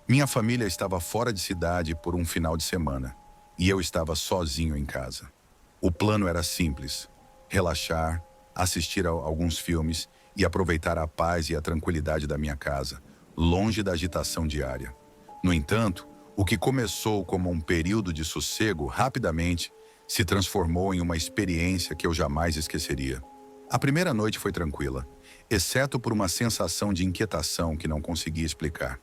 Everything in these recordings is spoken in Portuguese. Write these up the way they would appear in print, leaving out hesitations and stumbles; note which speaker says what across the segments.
Speaker 1: Minha família estava fora de cidade por um final de semana e eu estava sozinho em casa. O plano era simples: relaxar, assistir a alguns filmes e aproveitar a paz e a tranquilidade da minha casa, longe da agitação diária. No entanto, o que começou como um período de sossego rapidamente se transformou em uma experiência que eu jamais esqueceria. A primeira noite foi tranquila, exceto por uma sensação de inquietação que não conseguia explicar.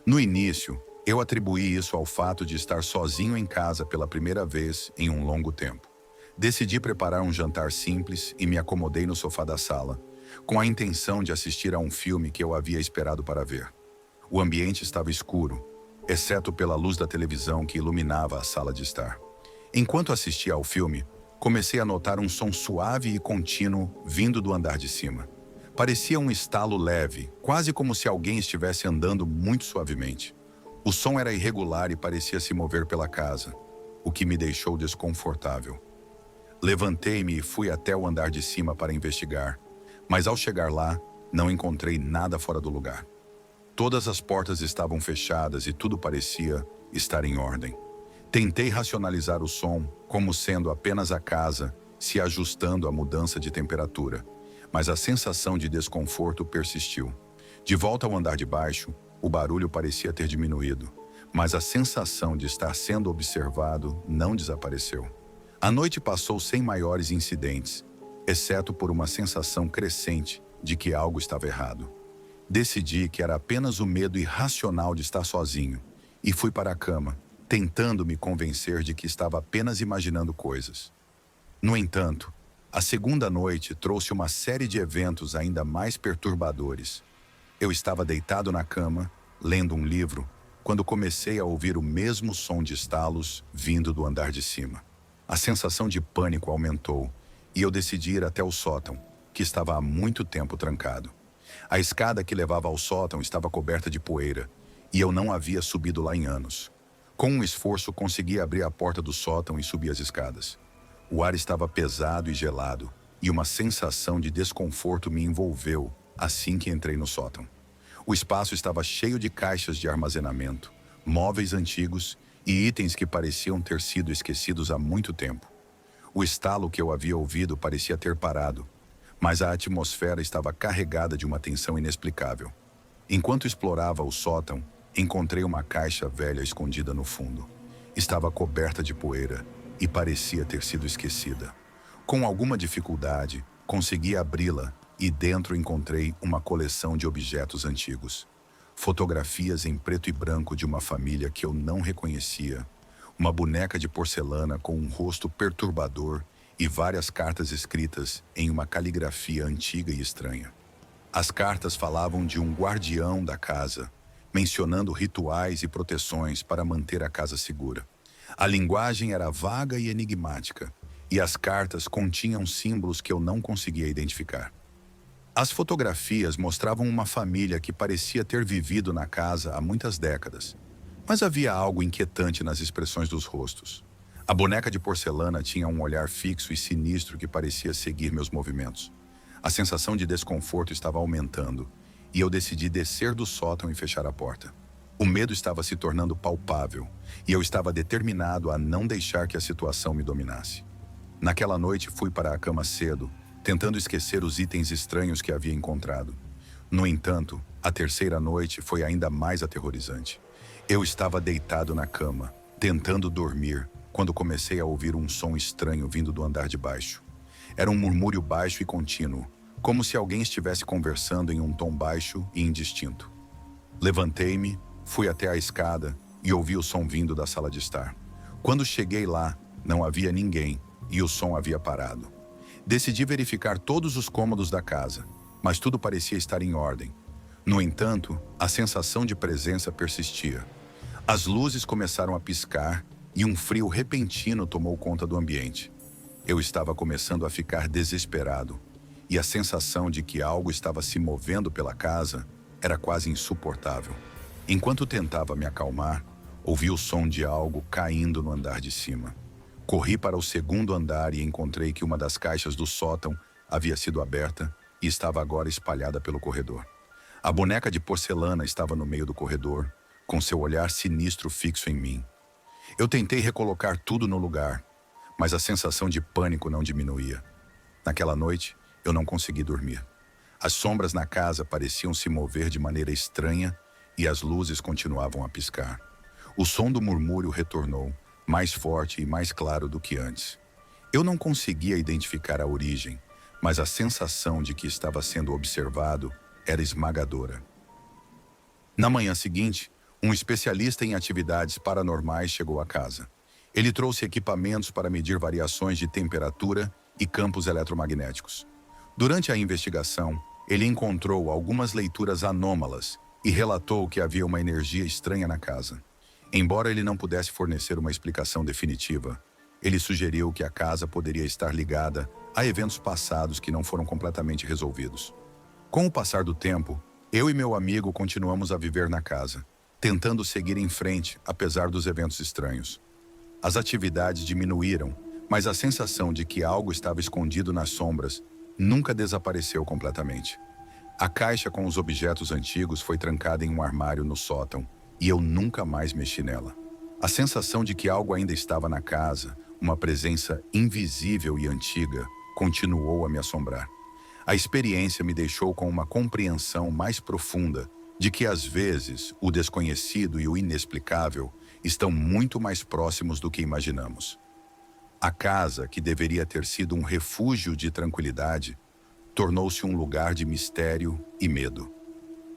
Speaker 1: No início, eu atribuí isso ao fato de estar sozinho em casa pela primeira vez em um longo tempo. Decidi preparar um jantar simples e me acomodei no sofá da sala, com a intenção de assistir a um filme que eu havia esperado para ver. O ambiente estava escuro, exceto pela luz da televisão que iluminava a sala de estar. Enquanto assistia ao filme, comecei a notar um som suave e contínuo vindo do andar de cima. Parecia um estalo leve, quase como se alguém estivesse andando muito suavemente. O som era irregular e parecia se mover pela casa, o que me deixou desconfortável. Levantei-me e fui até o andar de cima para investigar, mas ao chegar lá, não encontrei nada fora do lugar. Todas as portas estavam fechadas e tudo parecia estar em ordem. Tentei racionalizar o som como sendo apenas a casa se ajustando à mudança de temperatura, mas a sensação de desconforto persistiu. De volta ao andar de baixo, o barulho parecia ter diminuído, mas a sensação de estar sendo observado não desapareceu. A noite passou sem maiores incidentes, exceto por uma sensação crescente de que algo estava errado. Decidi que era apenas o medo irracional de estar sozinho e fui para a cama, tentando me convencer de que estava apenas imaginando coisas. No entanto, a segunda noite trouxe uma série de eventos ainda mais perturbadores. Eu estava deitado na cama, lendo um livro, quando comecei a ouvir o mesmo som de estalos vindo do andar de cima. A sensação de pânico aumentou e eu decidi ir até o sótão, que estava há muito tempo trancado. A escada que levava ao sótão estava coberta de poeira e eu não havia subido lá em anos. Com um esforço, consegui abrir a porta do sótão e subir as escadas. O ar estava pesado e gelado, e uma sensação de desconforto me envolveu assim que entrei no sótão. O espaço estava cheio de caixas de armazenamento, móveis antigos e itens que pareciam ter sido esquecidos há muito tempo. O estalo que eu havia ouvido parecia ter parado, mas a atmosfera estava carregada de uma tensão inexplicável. Enquanto explorava o sótão, encontrei uma caixa velha escondida no fundo. Estava coberta de poeira e parecia ter sido esquecida. Com alguma dificuldade, consegui abri-la e dentro encontrei uma coleção de objetos antigos. Fotografias em preto e branco de uma família que eu não reconhecia, uma boneca de porcelana com um rosto perturbador e várias cartas escritas em uma caligrafia antiga e estranha. As cartas falavam de um guardião da casa, mencionando rituais e proteções para manter a casa segura. A linguagem era vaga e enigmática, e as cartas continham símbolos que eu não conseguia identificar. As fotografias mostravam uma família que parecia ter vivido na casa há muitas décadas, mas havia algo inquietante nas expressões dos rostos. A boneca de porcelana tinha um olhar fixo e sinistro que parecia seguir meus movimentos. A sensação de desconforto estava aumentando, e eu decidi descer do sótão e fechar a porta. O medo estava se tornando palpável, e eu estava determinado a não deixar que a situação me dominasse. Naquela noite fui para a cama cedo, tentando esquecer os itens estranhos que havia encontrado. No entanto, a terceira noite foi ainda mais aterrorizante. Eu estava deitado na cama, tentando dormir, quando comecei a ouvir um som estranho vindo do andar de baixo. Era um murmúrio baixo e contínuo, como se alguém estivesse conversando em um tom baixo e indistinto. Levantei-me, fui até a escada e ouvi o som vindo da sala de estar. Quando cheguei lá, não havia ninguém e o som havia parado. Decidi verificar todos os cômodos da casa, mas tudo parecia estar em ordem. No entanto, a sensação de presença persistia. As luzes começaram a piscar e um frio repentino tomou conta do ambiente. Eu estava começando a ficar desesperado, e a sensação de que algo estava se movendo pela casa era quase insuportável. Enquanto tentava me acalmar, ouvi o som de algo caindo no andar de cima. Corri para o segundo andar e encontrei que uma das caixas do sótão havia sido aberta e estava agora espalhada pelo corredor. A boneca de porcelana estava no meio do corredor, com seu olhar sinistro fixo em mim. Eu tentei recolocar tudo no lugar, mas a sensação de pânico não diminuía. Naquela noite, eu não consegui dormir. As sombras na casa pareciam se mover de maneira estranha e as luzes continuavam a piscar. O som do murmúrio retornou, mais forte e mais claro do que antes. Eu não conseguia identificar a origem, mas a sensação de que estava sendo observado era esmagadora. Na manhã seguinte, um especialista em atividades paranormais chegou à casa. Ele trouxe equipamentos para medir variações de temperatura e campos eletromagnéticos. Durante a investigação, ele encontrou algumas leituras anômalas e relatou que havia uma energia estranha na casa. Embora ele não pudesse fornecer uma explicação definitiva, ele sugeriu que a casa poderia estar ligada a eventos passados que não foram completamente resolvidos. Com o passar do tempo, eu e meu amigo continuamos a viver na casa, tentando seguir em frente apesar dos eventos estranhos. As atividades diminuíram, mas a sensação de que algo estava escondido nas sombras nunca desapareceu completamente. A caixa com os objetos antigos foi trancada em um armário no sótão e eu nunca mais mexi nela. A sensação de que algo ainda estava na casa, uma presença invisível e antiga, continuou a me assombrar. A experiência me deixou com uma compreensão mais profunda de que, às vezes, o desconhecido e o inexplicável estão muito mais próximos do que imaginamos. A casa, que deveria ter sido um refúgio de tranquilidade, tornou-se um lugar de mistério e medo.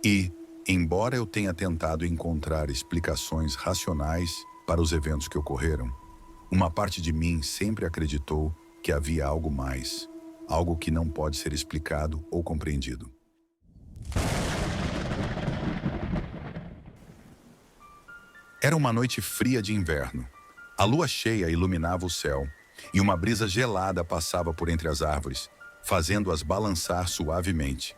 Speaker 1: E, embora eu tenha tentado encontrar explicações racionais para os eventos que ocorreram, uma parte de mim sempre acreditou que havia algo mais, algo que não pode ser explicado ou compreendido. Era uma noite fria de inverno. A lua cheia iluminava o céu e uma brisa gelada passava por entre as árvores, fazendo-as balançar suavemente.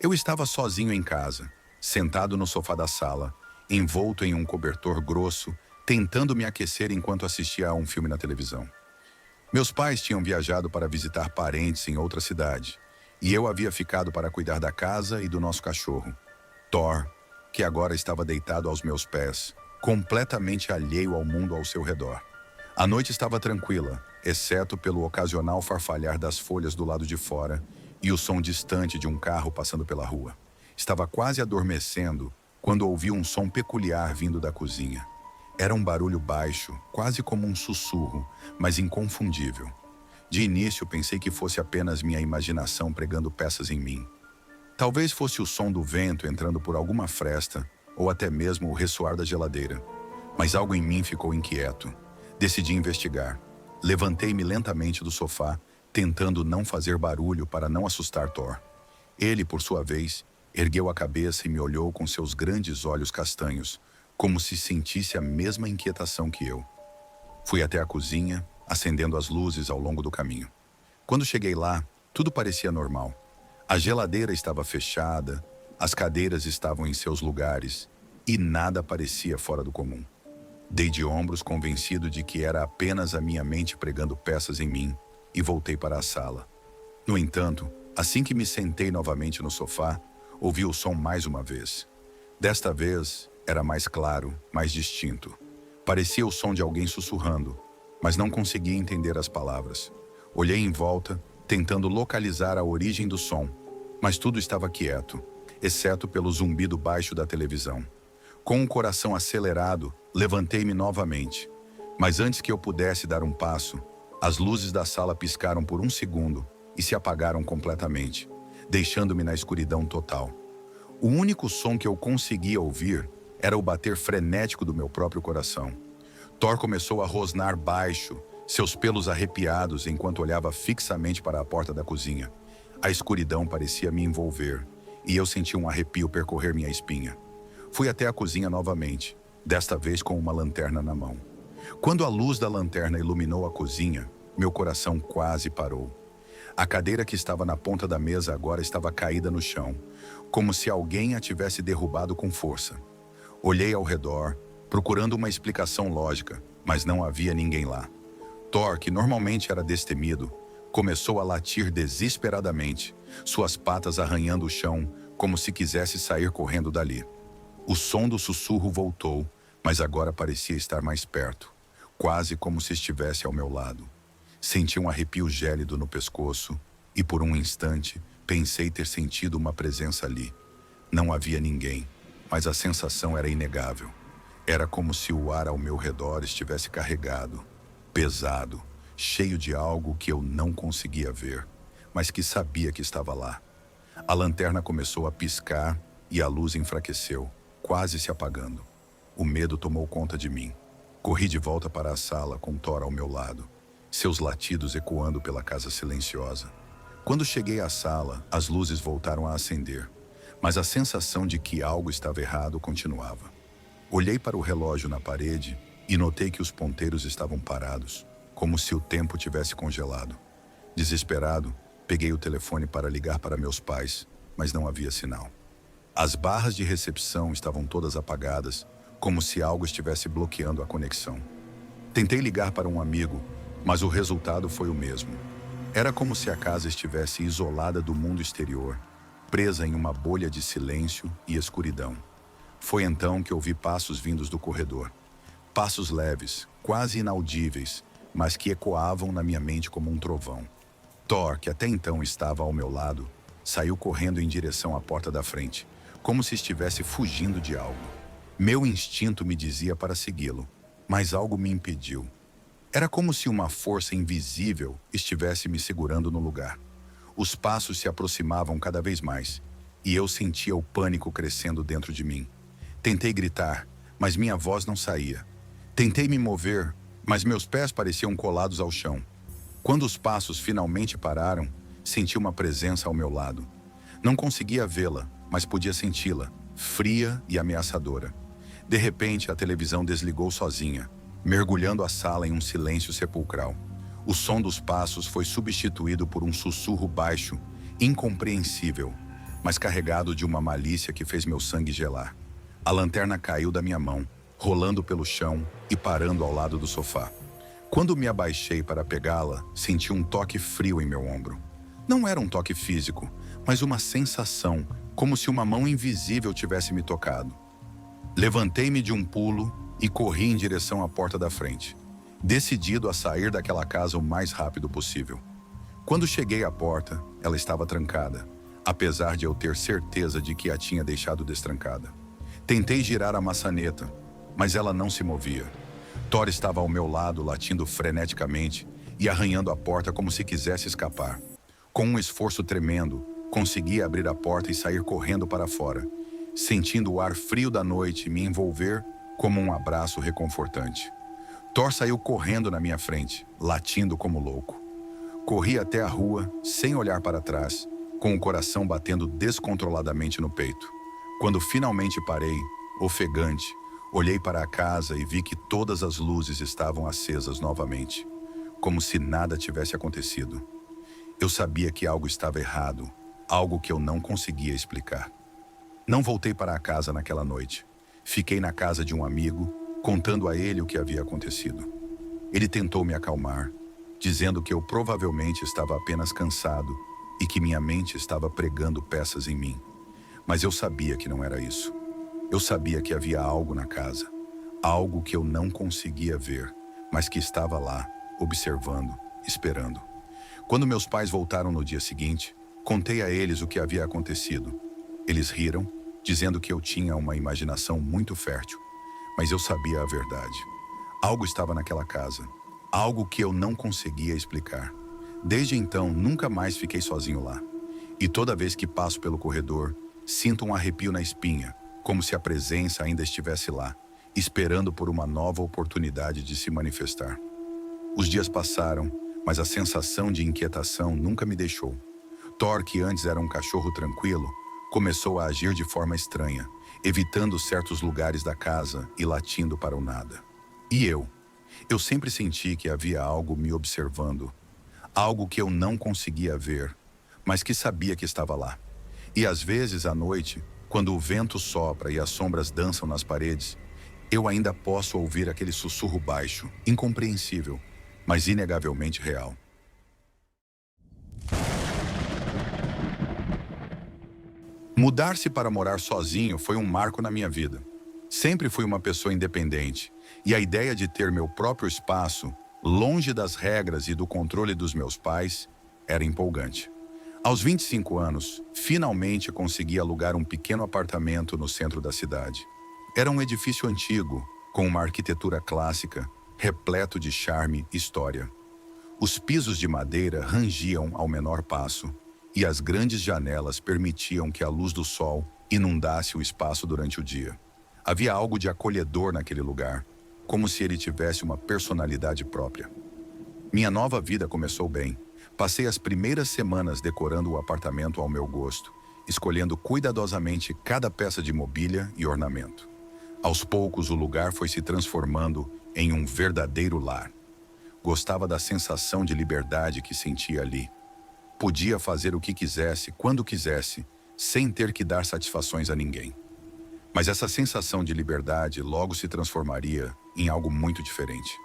Speaker 1: Eu estava sozinho em casa, sentado no sofá da sala, envolto em um cobertor grosso, tentando me aquecer enquanto assistia a um filme na televisão. Meus pais tinham viajado para visitar parentes em outra cidade, e eu havia ficado para cuidar da casa e do nosso cachorro, Thor, que agora estava deitado aos meus pés, completamente alheio ao mundo ao seu redor. A noite estava tranquila, exceto pelo ocasional farfalhar das folhas do lado de fora e o som distante de um carro passando pela rua. Estava quase adormecendo quando ouvi um som peculiar vindo da cozinha. Era um barulho baixo, quase como um sussurro, mas inconfundível. De início pensei que fosse apenas minha imaginação pregando peças em mim. Talvez fosse o som do vento entrando por alguma fresta, ou até mesmo o ressoar da geladeira. Mas algo em mim ficou inquieto. Decidi investigar. Levantei-me lentamente do sofá, tentando não fazer barulho para não assustar Thor. Ele, por sua vez, ergueu a cabeça e me olhou com seus grandes olhos castanhos, como se sentisse a mesma inquietação que eu. Fui até a cozinha, acendendo as luzes ao longo do caminho. Quando cheguei lá, tudo parecia normal. A geladeira estava fechada, as cadeiras estavam em seus lugares e nada parecia fora do comum. Dei de ombros, convencido de que era apenas a minha mente pregando peças em mim, e voltei para a sala. No entanto, assim que me sentei novamente no sofá, ouvi o som mais uma vez. Desta vez, era mais claro, mais distinto. Parecia o som de alguém sussurrando, mas não conseguia entender as palavras. Olhei em volta, tentando localizar a origem do som, mas tudo estava quieto, exceto pelo zumbido baixo da televisão. Com o coração acelerado, levantei-me novamente. Mas antes que eu pudesse dar um passo, as luzes da sala piscaram por um segundo e se apagaram completamente, deixando-me na escuridão total. O único som que eu conseguia ouvir era o bater frenético do meu próprio coração. Thor começou a rosnar baixo, seus pelos arrepiados enquanto olhava fixamente para a porta da cozinha. A escuridão parecia me envolver, e eu senti um arrepio percorrer minha espinha. Fui até a cozinha novamente, desta vez com uma lanterna na mão. Quando a luz da lanterna iluminou a cozinha, meu coração quase parou. A cadeira que estava na ponta da mesa agora estava caída no chão, como se alguém a tivesse derrubado com força. Olhei ao redor, procurando uma explicação lógica, mas não havia ninguém lá. Thor, que normalmente era destemido, começou a latir desesperadamente, suas patas arranhando o chão, como se quisesse sair correndo dali. O som do sussurro voltou, mas agora parecia estar mais perto, quase como se estivesse ao meu lado. Senti um arrepio gélido no pescoço e, por um instante, pensei ter sentido uma presença ali. Não havia ninguém, mas a sensação era inegável. Era como se o ar ao meu redor estivesse carregado, pesado, cheio de algo que eu não conseguia ver, mas que sabia que estava lá. A lanterna começou a piscar e a luz enfraqueceu, quase se apagando. O medo tomou conta de mim. Corri de volta para a sala com Thor ao meu lado, seus latidos ecoando pela casa silenciosa. Quando cheguei à sala, as luzes voltaram a acender, mas a sensação de que algo estava errado continuava. Olhei para o relógio na parede e notei que os ponteiros estavam parados, como se o tempo tivesse congelado. Desesperado, peguei o telefone para ligar para meus pais, mas não havia sinal. As barras de recepção estavam todas apagadas, como se algo estivesse bloqueando a conexão. Tentei ligar para um amigo, mas o resultado foi o mesmo. Era como se a casa estivesse isolada do mundo exterior, presa em uma bolha de silêncio e escuridão. Foi então que ouvi passos vindos do corredor. Passos leves, quase inaudíveis, mas que ecoavam na minha mente como um trovão. Thor, que até então estava ao meu lado, saiu correndo em direção à porta da frente, como se estivesse fugindo de algo. Meu instinto me dizia para segui-lo, mas algo me impediu. Era como se uma força invisível estivesse me segurando no lugar. Os passos se aproximavam cada vez mais, e eu sentia o pânico crescendo dentro de mim. Tentei gritar, mas minha voz não saía. Tentei me mover, mas meus pés pareciam colados ao chão. Quando os passos finalmente pararam, senti uma presença ao meu lado. Não conseguia vê-la, mas podia senti-la, fria e ameaçadora. De repente, a televisão desligou sozinha, mergulhando a sala em um silêncio sepulcral. O som dos passos foi substituído por um sussurro baixo, incompreensível, mas carregado de uma malícia que fez meu sangue gelar. A lanterna caiu da minha mão, rolando pelo chão e parando ao lado do sofá. Quando me abaixei para pegá-la, senti um toque frio em meu ombro. Não era um toque físico, mas uma sensação, como se uma mão invisível tivesse me tocado. Levantei-me de um pulo e corri em direção à porta da frente, decidido a sair daquela casa o mais rápido possível. Quando cheguei à porta, ela estava trancada, apesar de eu ter certeza de que a tinha deixado destrancada. Tentei girar a maçaneta, mas ela não se movia. Thor estava ao meu lado, latindo freneticamente e arranhando a porta como se quisesse escapar. Com um esforço tremendo, consegui abrir a porta e sair correndo para fora, sentindo o ar frio da noite me envolver como um abraço reconfortante. Thor saiu correndo na minha frente, latindo como louco. Corri até a rua, sem olhar para trás, com o coração batendo descontroladamente no peito. Quando finalmente parei, ofegante, olhei para a casa e vi que todas as luzes estavam acesas novamente, como se nada tivesse acontecido. Eu sabia que algo estava errado, algo que eu não conseguia explicar. Não voltei para a casa naquela noite. Fiquei na casa de um amigo, contando a ele o que havia acontecido. Ele tentou me acalmar, dizendo que eu provavelmente estava apenas cansado e que minha mente estava pregando peças em mim. Mas eu sabia que não era isso. Eu sabia que havia algo na casa, algo que eu não conseguia ver, mas que estava lá, observando, esperando. Quando meus pais voltaram no dia seguinte, contei a eles o que havia acontecido. Eles riram, dizendo que eu tinha uma imaginação muito fértil, mas eu sabia a verdade. Algo estava naquela casa, algo que eu não conseguia explicar. Desde então, nunca mais fiquei sozinho lá. E toda vez que passo pelo corredor, sinto um arrepio na espinha, como se a presença ainda estivesse lá, esperando por uma nova oportunidade de se manifestar. Os dias passaram, mas a sensação de inquietação nunca me deixou. Thor, que antes era um cachorro tranquilo, começou a agir de forma estranha, evitando certos lugares da casa e latindo para o nada. E eu sempre senti que havia algo me observando, algo que eu não conseguia ver, mas que sabia que estava lá. E às vezes à noite, quando o vento sopra e as sombras dançam nas paredes, eu ainda posso ouvir aquele sussurro baixo, incompreensível, mas inegavelmente real. Mudar-se para morar sozinho foi um marco na minha vida. Sempre fui uma pessoa independente, e a ideia de ter meu próprio espaço, longe das regras e do controle dos meus pais, era empolgante. Aos 25 anos, finalmente consegui alugar um pequeno apartamento no centro da cidade. Era um edifício antigo, com uma arquitetura clássica, repleto de charme e história. Os pisos de madeira rangiam ao menor passo, e as grandes janelas permitiam que a luz do sol inundasse o espaço durante o dia. Havia algo de acolhedor naquele lugar, como se ele tivesse uma personalidade própria. Minha nova vida começou bem. Passei as primeiras semanas decorando o apartamento ao meu gosto, escolhendo cuidadosamente cada peça de mobília e ornamento. Aos poucos, o lugar foi se transformando em um verdadeiro lar. Gostava da sensação de liberdade que sentia ali. Podia fazer o que quisesse, quando quisesse, sem ter que dar satisfações a ninguém. Mas essa sensação de liberdade logo se transformaria em algo muito diferente.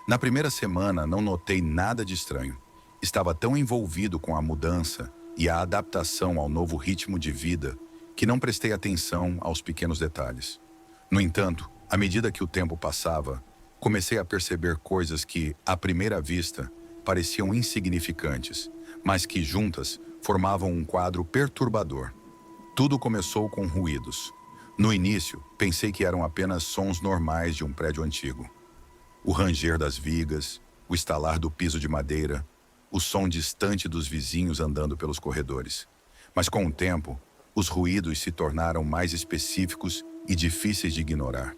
Speaker 1: Na primeira semana, não notei nada de estranho. Estava tão envolvido com a mudança e a adaptação ao novo ritmo de vida que não prestei atenção aos pequenos detalhes. No entanto, à medida que o tempo passava, comecei a perceber coisas que, à primeira vista, pareciam insignificantes, mas que, juntas, formavam um quadro perturbador. Tudo começou com ruídos. No início, pensei que eram apenas sons normais de um prédio antigo. O ranger das vigas, o estalar do piso de madeira, o som distante dos vizinhos andando pelos corredores. Mas com o tempo, os ruídos se tornaram mais específicos e difíceis de ignorar.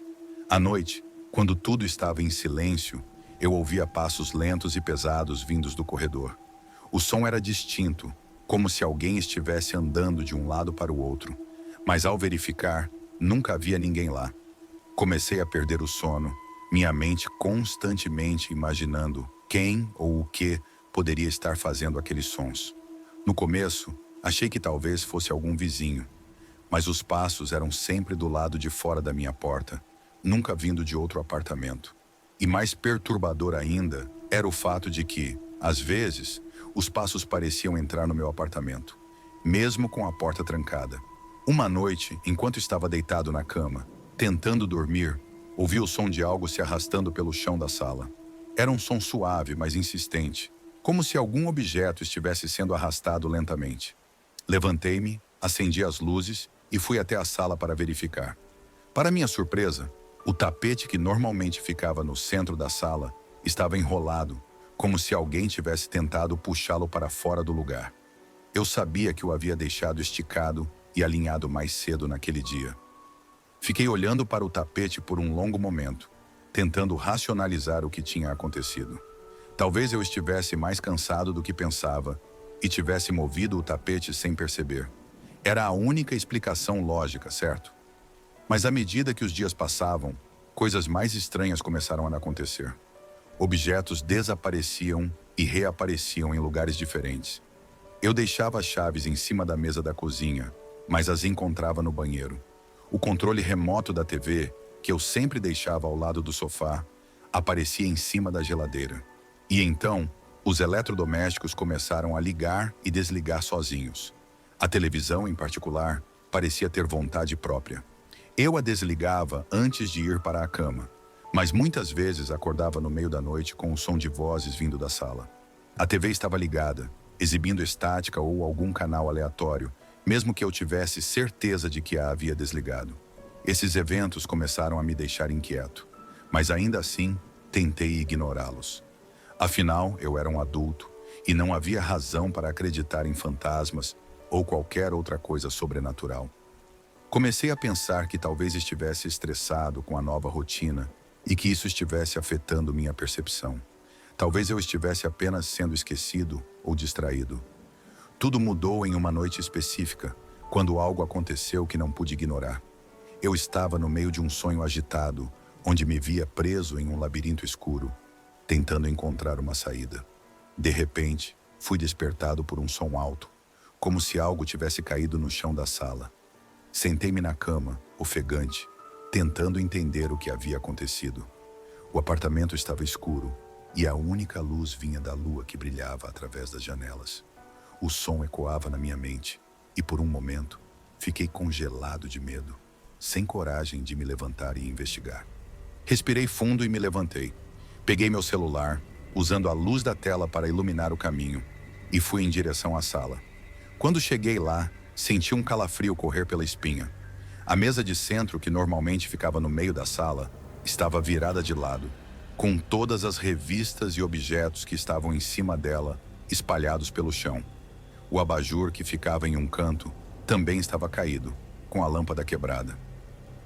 Speaker 1: À noite, quando tudo estava em silêncio, eu ouvia passos lentos e pesados vindos do corredor. O som era distinto, como se alguém estivesse andando de um lado para o outro. Mas ao verificar, nunca havia ninguém lá. Comecei a perder o sono, minha mente constantemente imaginando quem ou o que poderia estar fazendo aqueles sons. No começo, achei que talvez fosse algum vizinho, mas os passos eram sempre do lado de fora da minha porta, nunca vindo de outro apartamento. E mais perturbador ainda era o fato de que, às vezes, os passos pareciam entrar no meu apartamento, mesmo com a porta trancada. Uma noite, enquanto estava deitado na cama, tentando dormir, ouvi o som de algo se arrastando pelo chão da sala. Era um som suave, mas insistente, como se algum objeto estivesse sendo arrastado lentamente. Levantei-me, acendi as luzes e fui até a sala para verificar. Para minha surpresa, o tapete que normalmente ficava no centro da sala estava enrolado, como se alguém tivesse tentado puxá-lo para fora do lugar. Eu sabia que o havia deixado esticado e alinhado mais cedo naquele dia. Fiquei olhando para o tapete por um longo momento, tentando racionalizar o que tinha acontecido. Talvez eu estivesse mais cansado do que pensava e tivesse movido o tapete sem perceber. Era a única explicação lógica, certo? Mas à medida que os dias passavam, coisas mais estranhas começaram a acontecer. Objetos desapareciam e reapareciam em lugares diferentes. Eu deixava as chaves em cima da mesa da cozinha, mas as encontrava no banheiro. O controle remoto da TV, que eu sempre deixava ao lado do sofá, aparecia em cima da geladeira. E então, os eletrodomésticos começaram a ligar e desligar sozinhos. A televisão, em particular, parecia ter vontade própria. Eu a desligava antes de ir para a cama, mas muitas vezes acordava no meio da noite com o som de vozes vindo da sala. A TV estava ligada, exibindo estática ou algum canal aleatório, mesmo que eu tivesse certeza de que a havia desligado. Esses eventos começaram a me deixar inquieto, mas ainda assim tentei ignorá-los. Afinal, eu era um adulto e não havia razão para acreditar em fantasmas ou qualquer outra coisa sobrenatural. Comecei a pensar que talvez estivesse estressado com a nova rotina e que isso estivesse afetando minha percepção. Talvez eu estivesse apenas sendo esquecido ou distraído. Tudo mudou em uma noite específica, quando algo aconteceu que não pude ignorar. Eu estava no meio de um sonho agitado, onde me via preso em um labirinto escuro, tentando encontrar uma saída. De repente, fui despertado por um som alto, como se algo tivesse caído no chão da sala. Sentei-me na cama, ofegante, tentando entender o que havia acontecido. O apartamento estava escuro e a única luz vinha da lua que brilhava através das janelas. O som ecoava na minha mente e, por um momento, Fiquei congelado de medo, sem coragem de me levantar e investigar. Respirei fundo e me levantei. Peguei meu celular, usando a luz da tela para iluminar o caminho, e fui em direção à sala. Quando cheguei lá, senti um calafrio correr pela espinha. A mesa de centro, que normalmente ficava no meio da sala, estava virada de lado, com todas as revistas e objetos que estavam em cima dela espalhados pelo chão. O abajur, que ficava em um canto, também estava caído, com a lâmpada quebrada.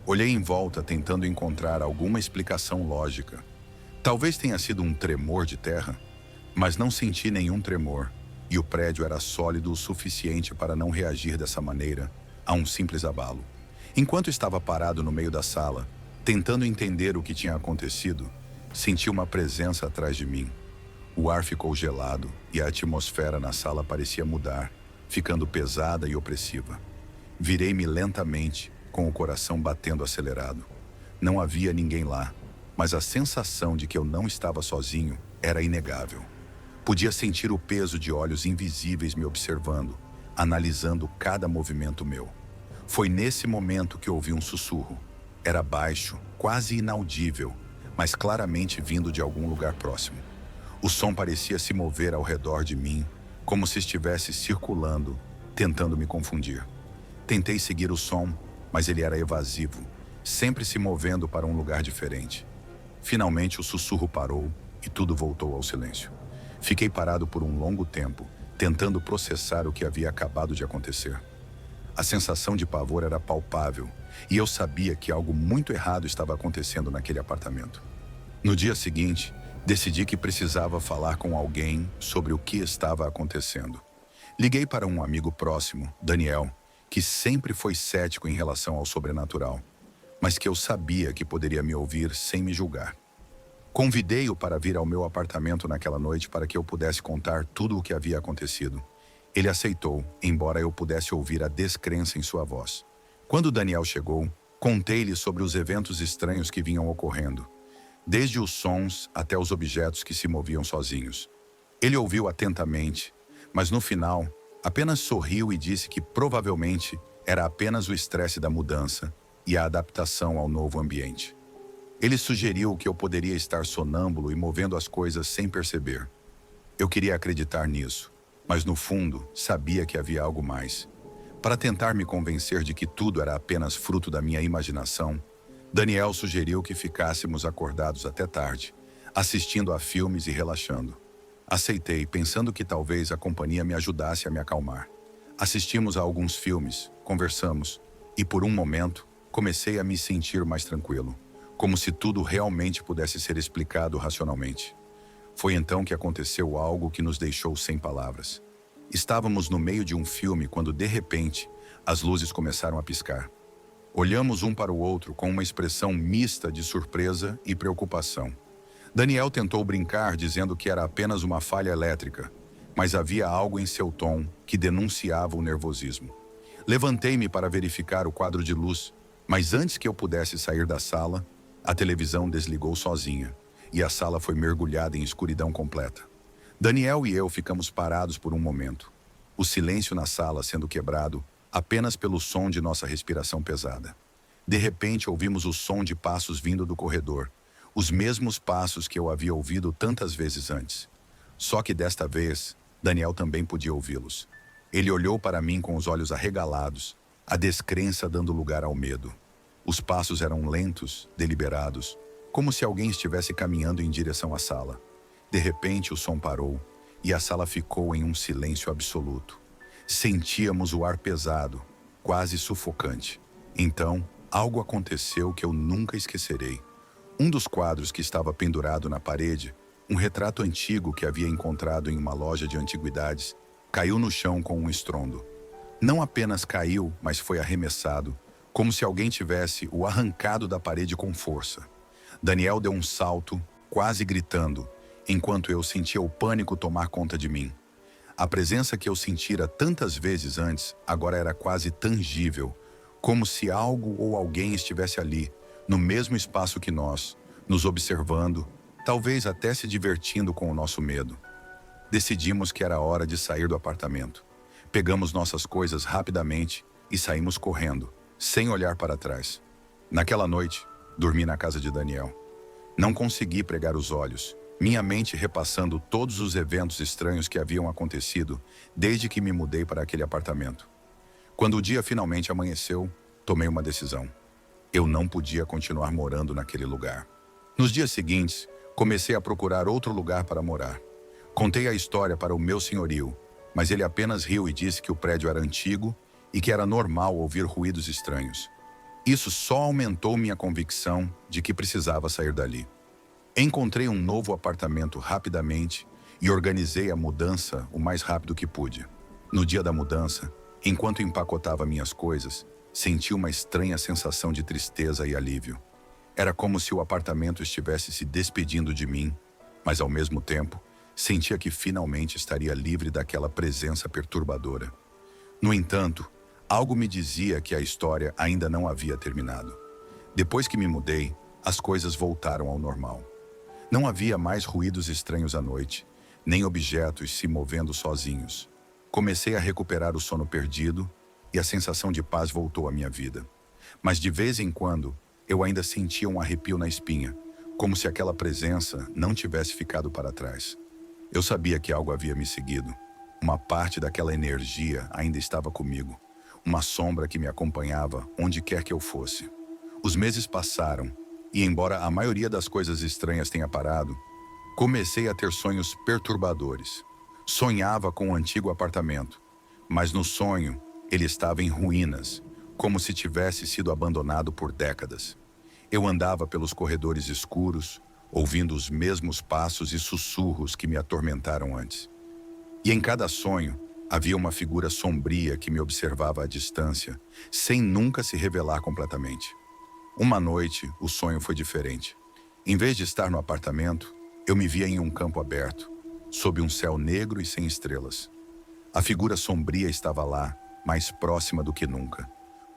Speaker 1: Olhei em volta tentando encontrar alguma explicação lógica. Talvez tenha sido um tremor de terra, mas não senti nenhum tremor, e o prédio era sólido o suficiente para não reagir dessa maneira a um simples abalo. Enquanto estava parado no meio da sala, tentando entender o que tinha acontecido, senti uma presença atrás de mim. O ar ficou gelado e a atmosfera na sala parecia mudar, ficando pesada e opressiva. Virei-me lentamente, com o coração batendo acelerado. Não havia ninguém lá, mas a sensação de que eu não estava sozinho era inegável. Podia sentir o peso de olhos invisíveis me observando, analisando cada movimento meu. Foi nesse momento que ouvi um sussurro. Era baixo, quase inaudível, mas claramente vindo de algum lugar próximo. O som parecia se mover ao redor de mim, como se estivesse circulando, tentando me confundir. Tentei seguir o som, mas ele era evasivo, sempre se movendo para um lugar diferente. Finalmente o sussurro parou e tudo voltou ao silêncio. Fiquei parado por um longo tempo, tentando processar o que havia acabado de acontecer. A sensação de pavor era palpável e eu sabia que algo muito errado estava acontecendo naquele apartamento. No dia seguinte, decidi que precisava falar com alguém sobre o que estava acontecendo. Liguei para um amigo próximo, Daniel, que sempre foi cético em relação ao sobrenatural, mas que eu sabia que poderia me ouvir sem me julgar. Convidei-o para vir ao meu apartamento naquela noite para que eu pudesse contar tudo o que havia acontecido. Ele aceitou, embora eu pudesse ouvir a descrença em sua voz. Quando Daniel chegou, contei-lhe sobre os eventos estranhos que vinham ocorrendo, desde os sons até os objetos que se moviam sozinhos. Ele ouviu atentamente, mas no final, apenas sorriu e disse que provavelmente era apenas o estresse da mudança e a adaptação ao novo ambiente. Ele sugeriu que eu poderia estar sonâmbulo e movendo as coisas sem perceber. Eu queria acreditar nisso, mas no fundo sabia que havia algo mais. Para tentar me convencer de que tudo era apenas fruto da minha imaginação, Daniel sugeriu que ficássemos acordados até tarde, assistindo a filmes e relaxando. Aceitei, pensando que talvez a companhia me ajudasse a me acalmar. Assistimos a alguns filmes, conversamos, e por um momento comecei a me sentir mais tranquilo, como se tudo realmente pudesse ser explicado racionalmente. Foi então que aconteceu algo que nos deixou sem palavras. Estávamos no meio de um filme quando, de repente, as luzes começaram a piscar. Olhamos um para o outro com uma expressão mista de surpresa e preocupação. Daniel tentou brincar dizendo que era apenas uma falha elétrica, mas havia algo em seu tom que denunciava o nervosismo. Levantei-me para verificar o quadro de luz, mas antes que eu pudesse sair da sala, a televisão desligou sozinha e a sala foi mergulhada em escuridão completa. Daniel e eu ficamos parados por um momento, o silêncio na sala sendo quebrado apenas pelo som de nossa respiração pesada. De repente ouvimos o som de passos vindo do corredor, os mesmos passos que eu havia ouvido tantas vezes antes. Só que desta vez, Daniel também podia ouvi-los. Ele olhou para mim com os olhos arregalados, a descrença dando lugar ao medo. Os passos eram lentos, deliberados, como se alguém estivesse caminhando em direção à sala. De repente o som parou e a sala ficou em um silêncio absoluto. Sentíamos o ar pesado, quase sufocante. Então, algo aconteceu que eu nunca esquecerei. Um dos quadros que estava pendurado na parede, um retrato antigo que havia encontrado em uma loja de antiguidades, caiu no chão com um estrondo. Não apenas caiu, mas foi arremessado, como se alguém tivesse o arrancado da parede com força. Daniel deu um salto, quase gritando, enquanto eu sentia o pânico tomar conta de mim. A presença que eu sentira tantas vezes antes agora era quase tangível, como se algo ou alguém estivesse ali, no mesmo espaço que nós, nos observando, talvez até se divertindo com o nosso medo. Decidimos que era hora de sair do apartamento. Pegamos nossas coisas rapidamente e saímos correndo, sem olhar para trás. Naquela noite, dormi na casa de Daniel. Não consegui pregar os olhos, minha mente repassando todos os eventos estranhos que haviam acontecido desde que me mudei para aquele apartamento. Quando o dia finalmente amanheceu, tomei uma decisão. Eu não podia continuar morando naquele lugar. Nos dias seguintes, comecei a procurar outro lugar para morar. Contei a história para o meu senhorio, mas ele apenas riu e disse que o prédio era antigo e que era normal ouvir ruídos estranhos. Isso só aumentou minha convicção de que precisava sair dali. Encontrei um novo apartamento rapidamente e organizei a mudança o mais rápido que pude. No dia da mudança, enquanto empacotava minhas coisas, senti uma estranha sensação de tristeza e alívio. Era como se o apartamento estivesse se despedindo de mim, mas ao mesmo tempo, sentia que finalmente estaria livre daquela presença perturbadora. No entanto, algo me dizia que a história ainda não havia terminado. Depois que me mudei, as coisas voltaram ao normal. Não havia mais ruídos estranhos à noite, nem objetos se movendo sozinhos. Comecei a recuperar o sono perdido e a sensação de paz voltou à minha vida. Mas de vez em quando, eu ainda sentia um arrepio na espinha, como se aquela presença não tivesse ficado para trás. Eu sabia que algo havia me seguido. Uma parte daquela energia ainda estava comigo, uma sombra que me acompanhava onde quer que eu fosse. Os meses passaram, e embora a maioria das coisas estranhas tenha parado, comecei a ter sonhos perturbadores. Sonhava com o antigo apartamento, mas no sonho ele estava em ruínas, como se tivesse sido abandonado por décadas. Eu andava pelos corredores escuros, ouvindo os mesmos passos e sussurros que me atormentaram antes. E em cada sonho, havia uma figura sombria que me observava à distância, sem nunca se revelar completamente. Uma noite, o sonho foi diferente. Em vez de estar no apartamento, eu me via em um campo aberto, sob um céu negro e sem estrelas. A figura sombria estava lá, mais próxima do que nunca.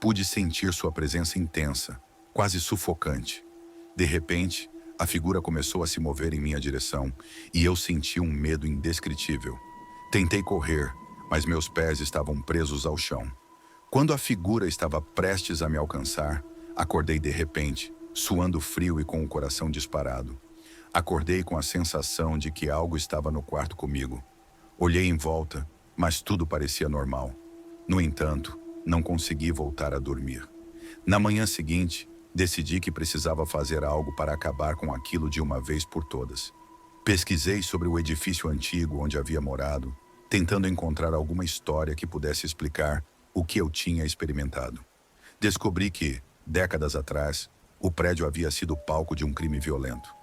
Speaker 1: Pude sentir sua presença intensa, quase sufocante. De repente, a figura começou a se mover em minha direção e eu senti um medo indescritível. Tentei correr, mas meus pés estavam presos ao chão. Quando a figura estava prestes a me alcançar, acordei de repente, suando frio e com o coração disparado. Acordei com a sensação de que algo estava no quarto comigo. Olhei em volta, mas tudo parecia normal. No entanto, não consegui voltar a dormir. Na manhã seguinte, decidi que precisava fazer algo para acabar com aquilo de uma vez por todas. Pesquisei sobre o edifício antigo onde havia morado, tentando encontrar alguma história que pudesse explicar o que eu tinha experimentado. Descobri que, décadas atrás, o prédio havia sido palco de um crime violento.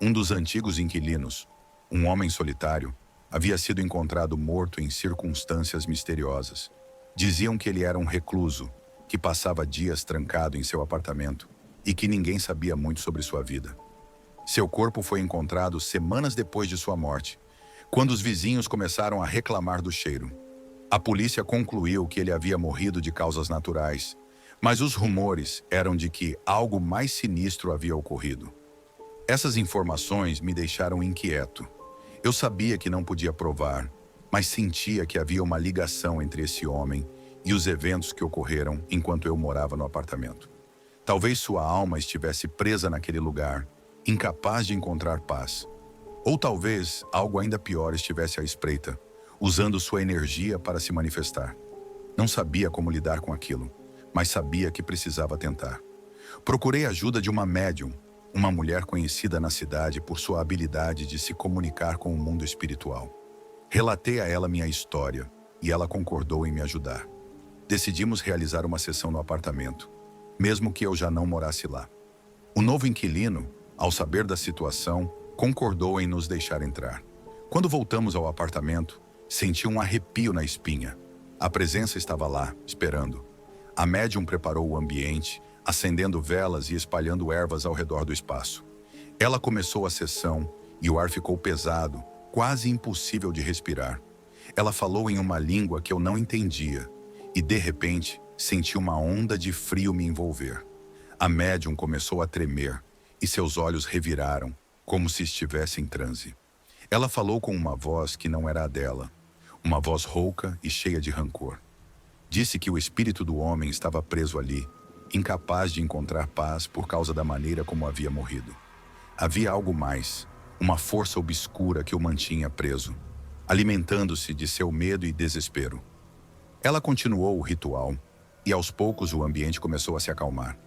Speaker 1: Um dos antigos inquilinos, um homem solitário, havia sido encontrado morto em circunstâncias misteriosas. Diziam que ele era um recluso, que passava dias trancado em seu apartamento e que ninguém sabia muito sobre sua vida. Seu corpo foi encontrado semanas depois de sua morte, quando os vizinhos começaram a reclamar do cheiro. A polícia concluiu que ele havia morrido de causas naturais, mas os rumores eram de que algo mais sinistro havia ocorrido. Essas informações me deixaram inquieto. Eu sabia que não podia provar, mas sentia que havia uma ligação entre esse homem e os eventos que ocorreram enquanto eu morava no apartamento. Talvez sua alma estivesse presa naquele lugar, incapaz de encontrar paz. Ou talvez algo ainda pior estivesse à espreita, usando sua energia para se manifestar. Não sabia como lidar com aquilo, mas sabia que precisava tentar. Procurei a ajuda de uma médium, uma mulher conhecida na cidade por sua habilidade de se comunicar com o mundo espiritual. Relatei a ela minha história e ela concordou em me ajudar. Decidimos realizar uma sessão no apartamento, mesmo que eu já não morasse lá. O novo inquilino, ao saber da situação, concordou em nos deixar entrar. Quando voltamos ao apartamento, senti um arrepio na espinha. A presença estava lá, esperando. A médium preparou o ambiente, acendendo velas e espalhando ervas ao redor do espaço. Ela começou a sessão e o ar ficou pesado, quase impossível de respirar. Ela falou em uma língua que eu não entendia e, de repente, senti uma onda de frio me envolver. A médium começou a tremer e seus olhos reviraram, como se estivesse em transe. Ela falou com uma voz que não era a dela, uma voz rouca e cheia de rancor. Disse que o espírito do homem estava preso ali, incapaz de encontrar paz por causa da maneira como havia morrido. Havia algo mais, uma força obscura que o mantinha preso, alimentando-se de seu medo e desespero. Ela continuou o ritual, e aos poucos o ambiente começou a se acalmar.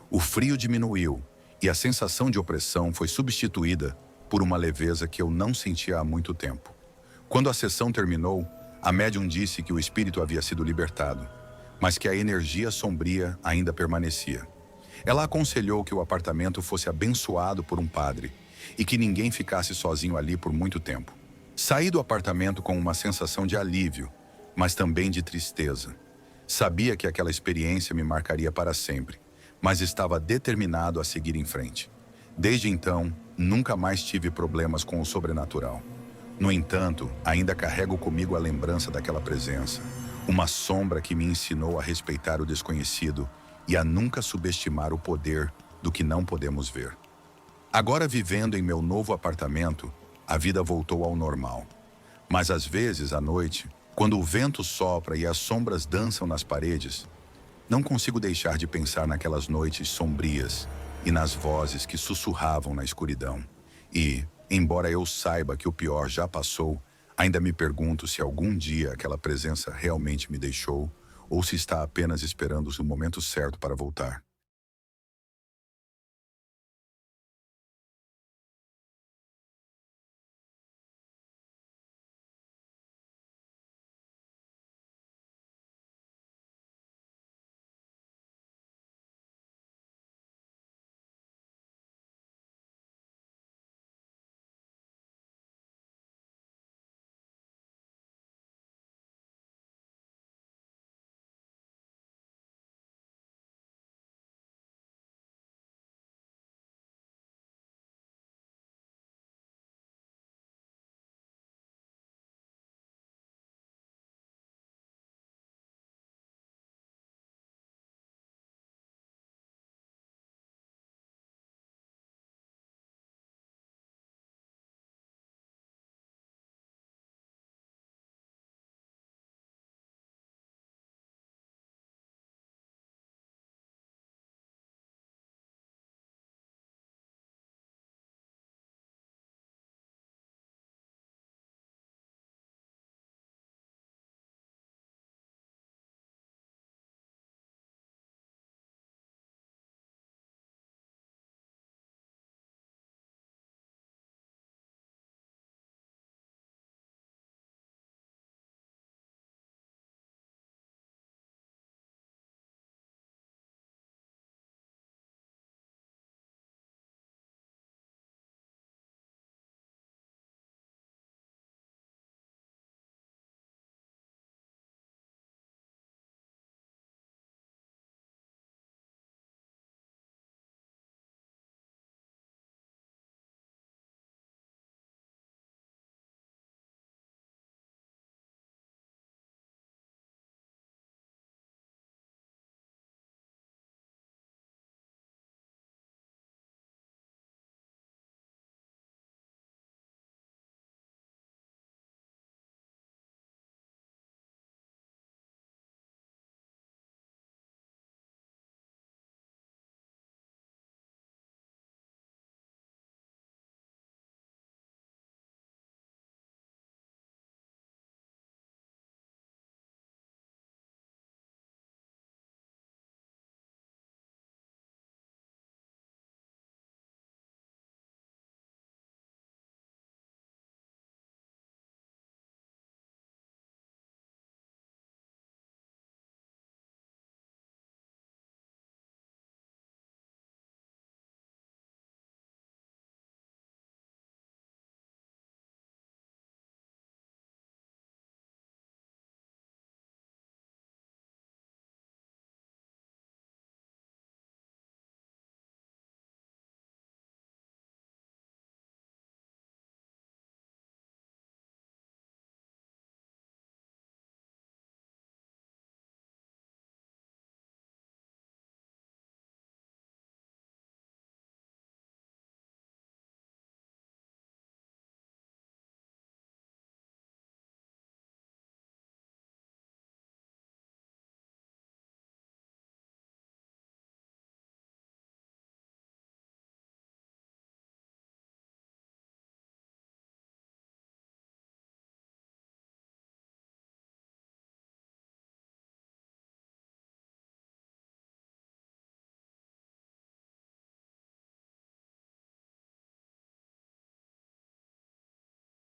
Speaker 1: O frio diminuiu, e a sensação de opressão foi substituída por uma leveza que eu não sentia há muito tempo. Quando a sessão terminou, a médium disse que o espírito havia sido libertado, mas que a energia sombria ainda permanecia. Ela aconselhou que o apartamento fosse abençoado por um padre e que ninguém ficasse sozinho ali por muito tempo. Saí do apartamento com uma sensação de alívio, mas também de tristeza. Sabia que aquela experiência me marcaria para sempre, mas estava determinado a seguir em frente. Desde então, nunca mais tive problemas com o sobrenatural. No entanto, ainda carrego comigo a lembrança daquela presença, uma sombra que me ensinou a respeitar o desconhecido e a nunca subestimar o poder do que não podemos ver. Agora, vivendo em meu novo apartamento, a vida voltou ao normal. Mas às vezes, à noite, quando o vento sopra e as sombras dançam nas paredes, não consigo deixar de pensar naquelas noites sombrias e nas vozes que sussurravam na escuridão. E, embora eu saiba que o pior já passou, ainda me pergunto se algum dia aquela presença realmente me deixou ou se está apenas esperando o momento certo para voltar.